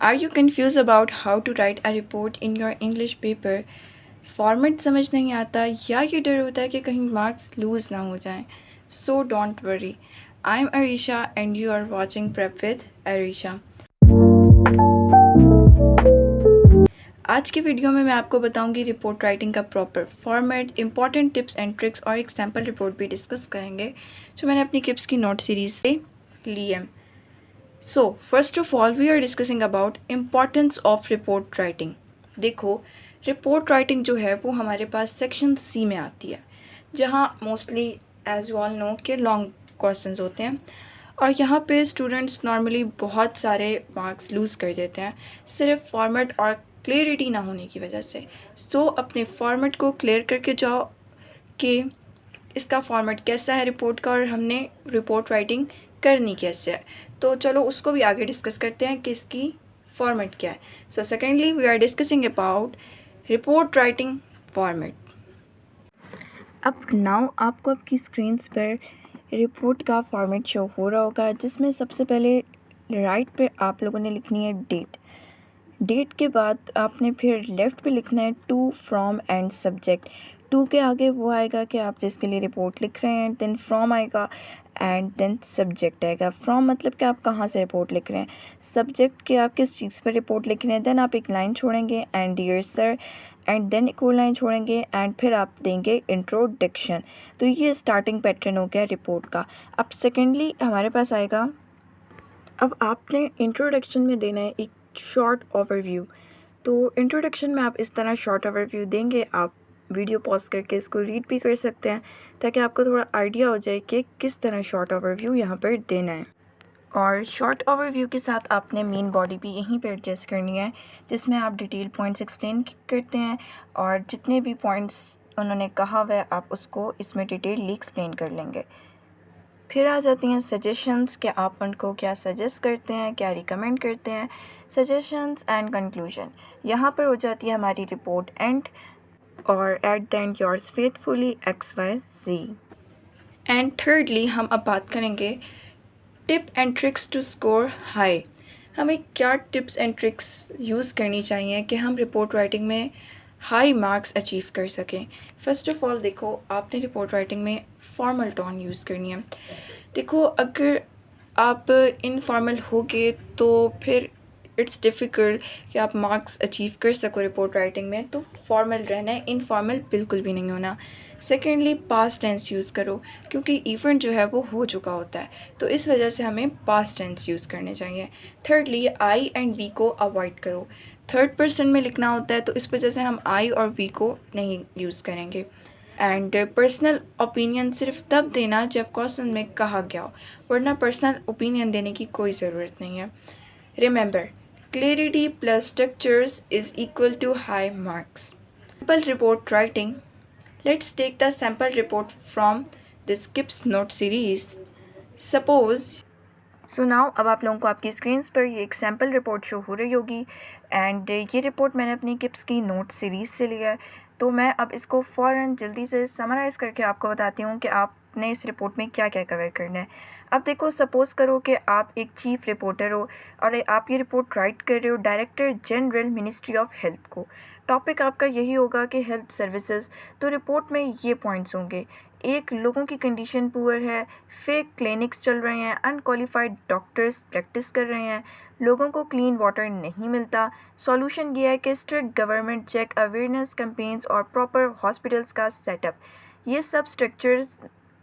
Are you confused about how to write a report in your English paper? Format समझ नहीं आता या ये डर होता है कि कहीं मार्क्स लूज़ ना हो जाएं? So don't worry, I am Arisha and you are watching prep with Arisha. आज की वीडियो में मैं आपको बताऊंगी रिपोर्ट राइटिंग का proper format, important tips and tricks और एक सैम्पल रिपोर्ट भी डिस्कस करेंगे जो मैंने अपनी किप्स की नोट सीरीज़ से ली है। So first of all we are discussing about importance of report writing. देखो, रिपोर्ट राइटिंग जो है वो हमारे पास सेक्शन सी में आती है, जहाँ mostly as you all know के लॉन्ग क्वेश्चंस होते हैं और यहाँ पे स्टूडेंट्स नॉर्मली बहुत सारे मार्क्स लूज़ कर देते हैं सिर्फ फॉर्मेट और क्लियरिटी ना होने की वजह से। सो अपने फॉर्मेट को क्लियर करके जाओ कि इसका फॉर्मेट कैसा है रिपोर्ट का और हमने रिपोर्ट राइटिंग करनी कैसे है। तो चलो उसको भी आगे डिस्कस करते हैं कि इसकी फॉर्मेट क्या है। So secondly we are discussing about report writing format. अब नाउ आपको आपकी स्क्रीन्स पर रिपोर्ट का फॉर्मेट शो हो रहा होगा, जिसमें सबसे पहले राइट पे आप लोगों ने लिखनी है डेट के बाद आपने फिर लेफ़्ट पे लिखना है to, from and subject. To के आगे वो आएगा कि आप जिसके लिए रिपोर्ट लिख रहे हैं, देन फ्रॉम आएगा एंड देन सब्जेक्ट आएगा। फ्रॉम मतलब कि आप कहाँ से रिपोर्ट लिख रहे हैं, सब्जेक्ट के आप किस चीज़ पर रिपोर्ट लिख रहे हैं। देन आप एक लाइन छोड़ेंगे and dear sir, and then एक और लाइन छोड़ेंगे एंड फिर आप देंगे इंट्रोडक्शन। तो ये स्टार्टिंग पैटर्न हो गया रिपोर्ट का। अब सेकेंडली हमारे पास आएगा, अब आपने इंट्रोडक्शन में देना है एक शॉर्ट ओवरव्यू। तो इंट्रोडक्शन में आप इस तरह शॉर्ट ओवरव्यू देंगे, आप वीडियो पॉज करके इसको रीड भी कर सकते हैं ताकि आपको थोड़ा आइडिया हो जाए कि किस तरह शॉर्ट ओवरव्यू यहाँ पर देना है। और शॉर्ट ओवरव्यू के साथ आपने मेन बॉडी भी यहीं पर एडजस्ट करनी है, जिसमें आप डिटेल पॉइंट्स एक्सप्लेन करते हैं और जितने भी पॉइंट्स उन्होंने कहा हुआ है आप उसको इसमें डिटेलली एक्सप्लेन कर लेंगे। फिर आ जाती हैं सजेशंस कि आप उनको क्या सजेस्ट करते हैं, क्या रिकमेंड करते हैं। सजेशंस एंड कंक्लूजन, यहाँ पर हो जाती है हमारी रिपोर्ट एंड, और at the end yours faithfully XYZ। And thirdly हम अब बात करेंगे tip and tricks to score high. हमें क्या टिप्स एंड ट्रिक्स यूज़ करनी चाहिए कि हम रिपोर्ट राइटिंग में हाई मार्क्स अचीव कर सकें। फ़र्स्ट ऑफ़ ऑल देखो, आपने रिपोर्ट राइटिंग में फॉर्मल टोन यूज़ करनी है। देखो, अगर आप इनफॉर्मल होगे तो फिर इट्स डिफ़िकल्ट कि आप मार्क्स अचीव कर सको रिपोर्ट राइटिंग में। तो फॉर्मल रहना है, इनफॉर्मल बिल्कुल भी नहीं होना। सेकेंडली पास्ट टेंस यूज़ करो, क्योंकि इवेंट जो है वो हो चुका होता है, तो इस वजह से हमें पास्ट टेंस यूज़ करने चाहिए। थर्डली आई एंड वी को अवॉइड करो, थर्ड पर्सन में लिखना होता है तो इस वजह से हम आई और वी को नहीं यूज़ करेंगे। एंड पर्सनल ओपिनियन सिर्फ तब देना जब क्वेश्चन में कहा गया हो, वरना पर्सनल ओपिनियन देने की कोई ज़रूरत नहीं है। Remember, clarity plus structures is equal to high marks. Sample report writing, let's take the sample report from this Kips note series. Suppose so now, अब आप लोगों को आपकी स्क्रीन्स पर ये एक सैम्पल रिपोर्ट शो हो रही होगी एंड ये रिपोर्ट मैंने अपनी किप्स की नोट सीरीज़ से लिया है। तो मैं अब इसको फ़ौरन जल्दी से समराइज़ करके आपको बताती हूँ कि आपने इस रिपोर्ट में क्या क्या कवर करना है। अब देखो, सपोज़ करो कि आप एक चीफ़ रिपोर्टर हो और आप ये रिपोर्ट राइट कर रहे हो director general ministry of health को। टॉपिक आपका यही होगा कि हेल्थ सर्विसेज। तो रिपोर्ट में ये पॉइंट्स होंगे, एक, लोगों की कंडीशन पुअर है, फेक क्लिनिक्स चल रहे हैं, अनक्वालिफाइड डॉक्टर्स प्रैक्टिस कर रहे हैं, लोगों को क्लीन वाटर नहीं मिलता। सॉल्यूशन ये है कि strict government check, awareness campaigns और प्रॉपर हॉस्पिटल्स का सेटअप। ये सब स्ट्रक्चर्स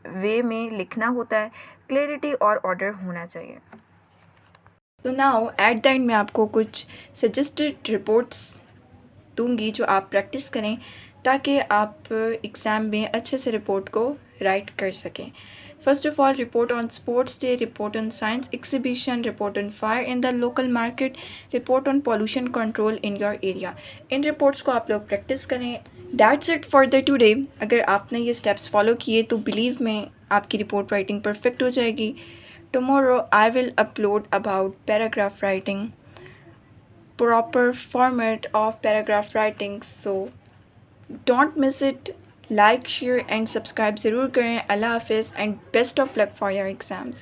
वे में लिखना होता है, क्लैरिटी और ऑर्डर होना चाहिए। तो नाउ एट द एंड मैं आपको कुछ सजेस्टेड रिपोर्ट्स दूंगी जो आप प्रैक्टिस करें ताकि आप एग्ज़ाम में अच्छे से रिपोर्ट को राइट कर सकें। First of all, report on sports day, report on science exhibition, report on fire in the local market, report on pollution control in your area. In reports को आप लोग प्रैक्टिस करें। That's it for the today. अगर आपने ये steps follow किए तो believe में आपकी रिपोर्ट राइटिंग परफेक्ट हो जाएगी। Tomorrow I will upload about paragraph writing, proper format of paragraph writing, so don't miss it. Like, share and subscribe ज़रूर करें। अल्लाह हाफिज़ and best of luck for your exams.